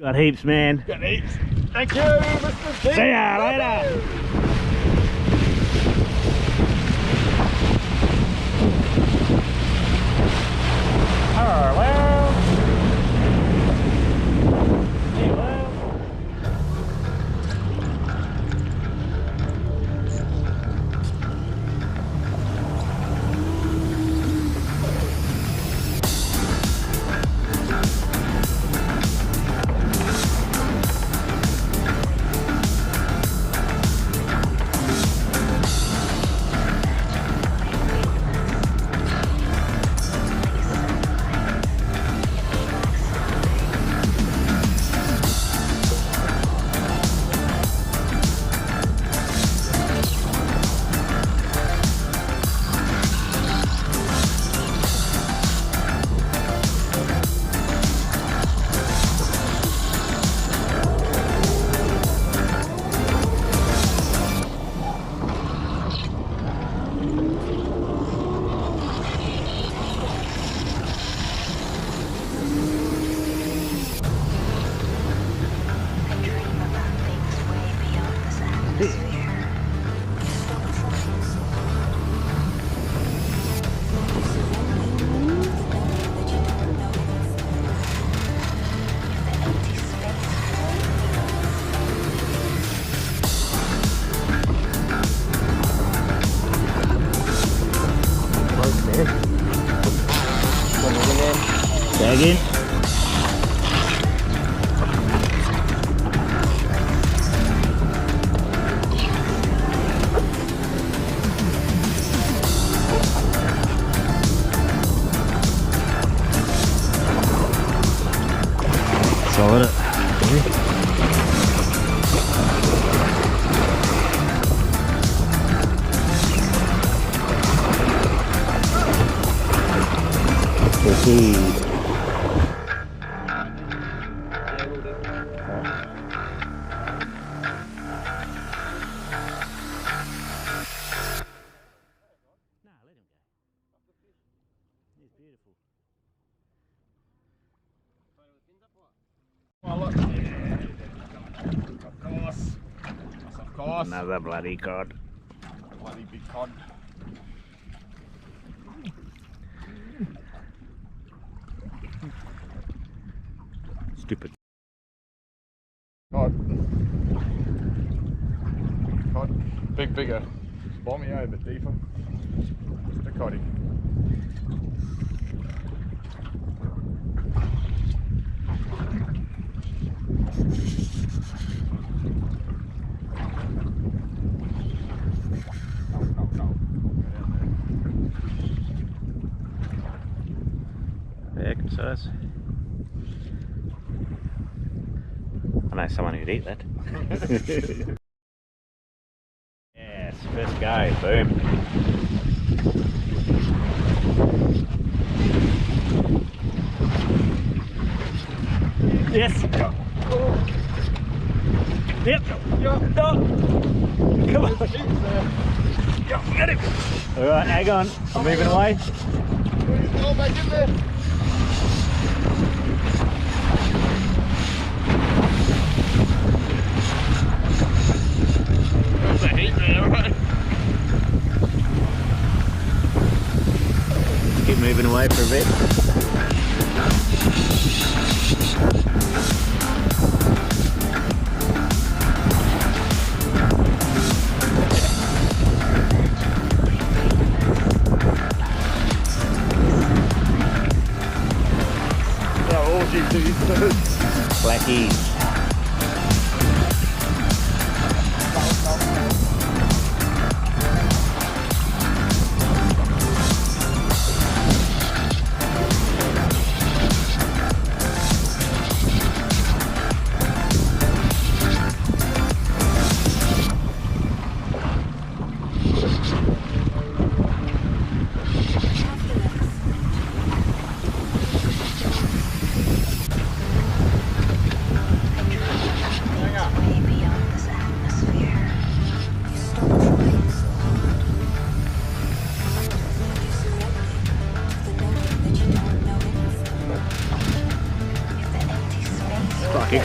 Got heaps, man. Got heaps. Thank you, Mr. King. See ya later. Oh, well. Hey, well. Tag in. Solid it. Okay. Of course. Another bloody cod. Bloody big cod. Stupid. Cod. Cod. Bigger. Bommy a bit deeper. Just a coddy. Yeah, good size. I know someone who'd eat that. Yes, first go, boom. Yes. Yep. Come on. Get him. All right, hang on. I'm moving away. Go back in there. There's a heat there, right? Keep moving away for a bit. Blackies.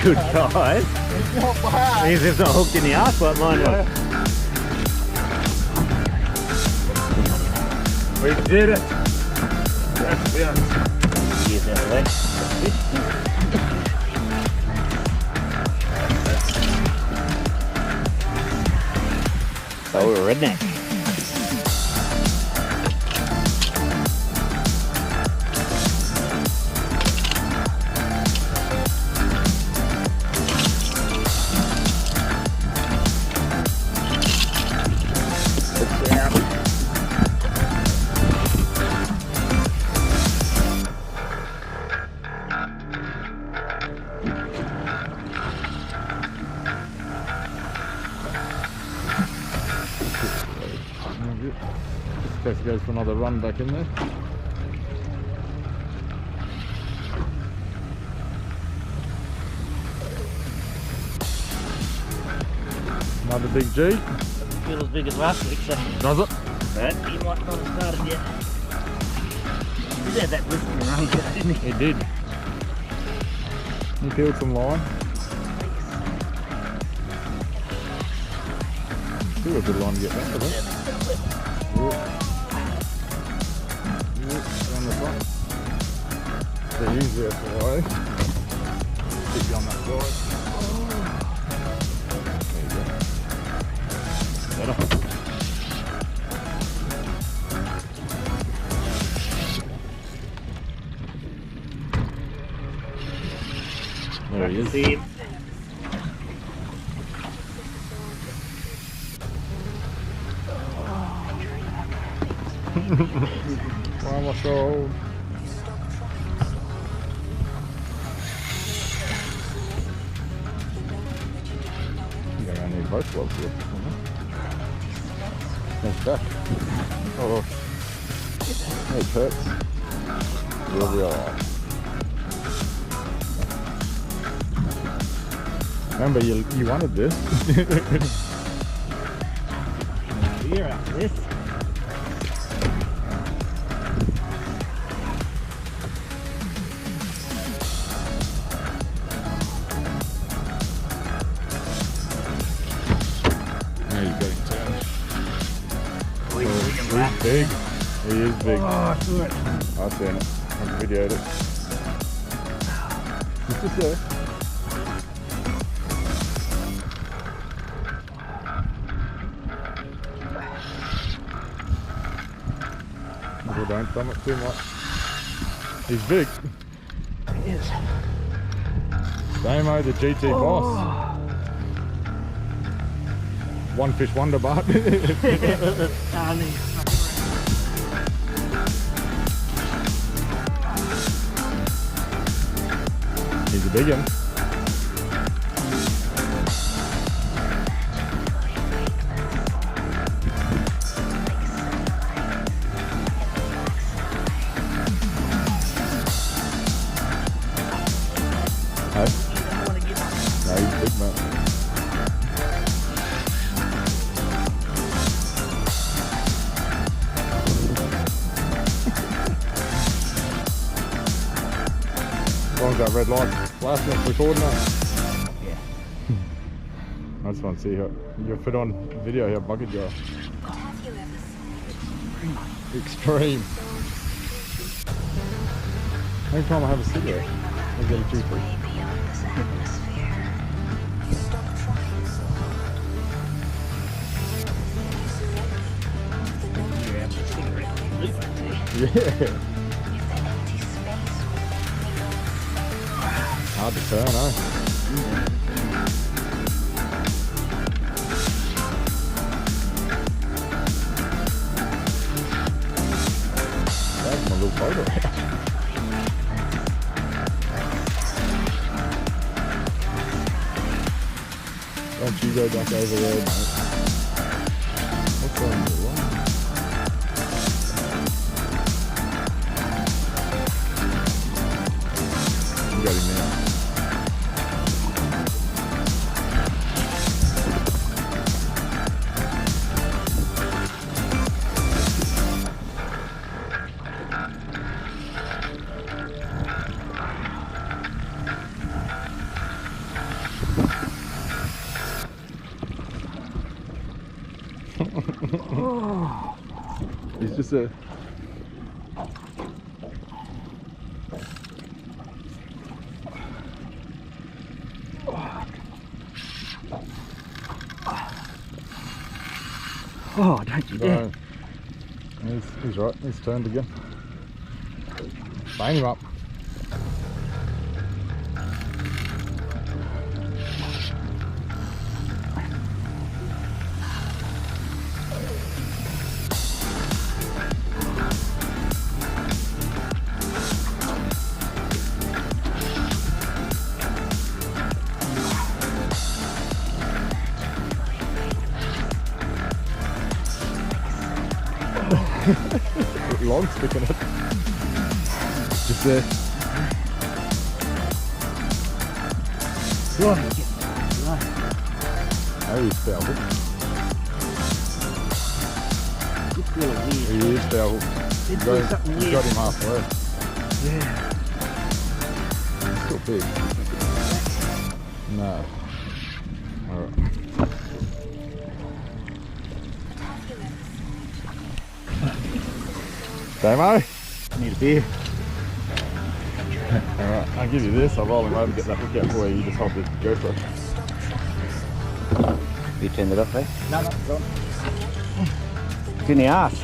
good size. It's not bad. Means it's not hooked in the arse like mine was. We did it. Yes, yes. Use that way. So we're redneck. In case he goes for another run back in there. Another big G. Feel as big as last week, so. Does it? But he might not have started yet. He had that blistering run, didn't he? He did. He peeled some line. Still a good line to get back, isn't it? Down the front. They're easier for the way. Keep you on that side. There you go. Better. There he is. See him. Why am I so old? I think I need both gloves here. Nice back. Oh, it hurts. We'll be alright. Remember, you wanted this. Beer after this. Now you've got him turned. He's back. He's big. He is big. Oh, good. I've seen it. I've videoed it. It's just there. Well, don't thumb it too much. He's big. He is. Damo, the GT boss. One fish wonder, but he's a big one. Hey? No, he's big, man. As long as that red light last minute recording that. Yeah. I just want to see how you fit on video how bugged you are. Extreme. Every time I have a cigarette, I get a G3. Yeah. Hard to turn, eh? That's my little photo. Don't you go back over there, mate. What's on the line? You got him now. He's just a... Oh, don't you dare. No. He's right, he's turned again. Bang him up. Long stick in it. Just there. Right, right. Oh, he's powerful. It's really weird. He is powerful. It's Got him, something he's weird. got him halfway. Yeah. He's still big. No. Alright. Damo? Need a beer. Alright, I'll give you this. I'll roll him over, get that hook out for you. You just hold the GoPro. You turned it up, eh? No, it's on. It's in the arse.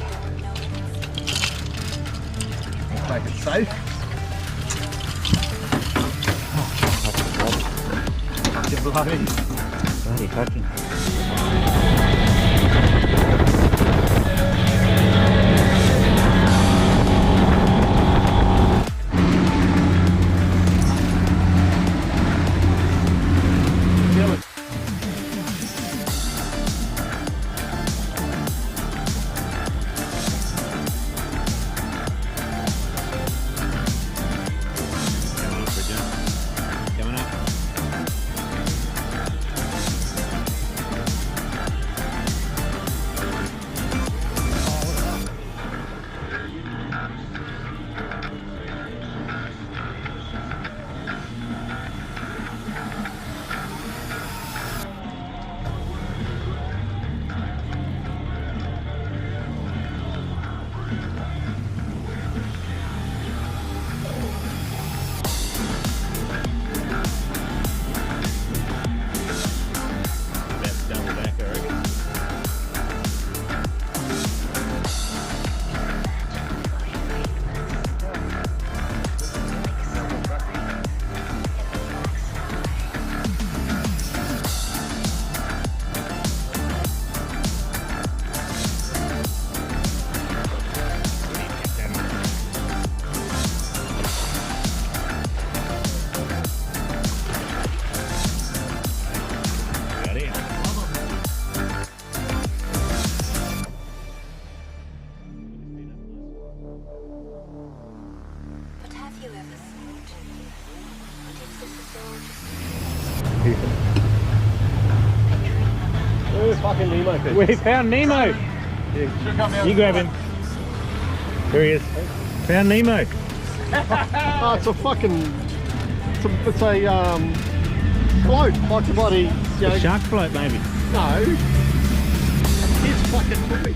Let's make it safe. Fucking bloody. Bloody fucking. Coming up. That's double back, I reckon. Got it. But have you ever thought, what if this is all just Where's fucking Nemo fish? We found Nemo. You grab him. Here he is. Found Nemo. Oh, it's a fucking, it's a float, like a bloody, you know, A shark float, maybe. no, it's fucking toy.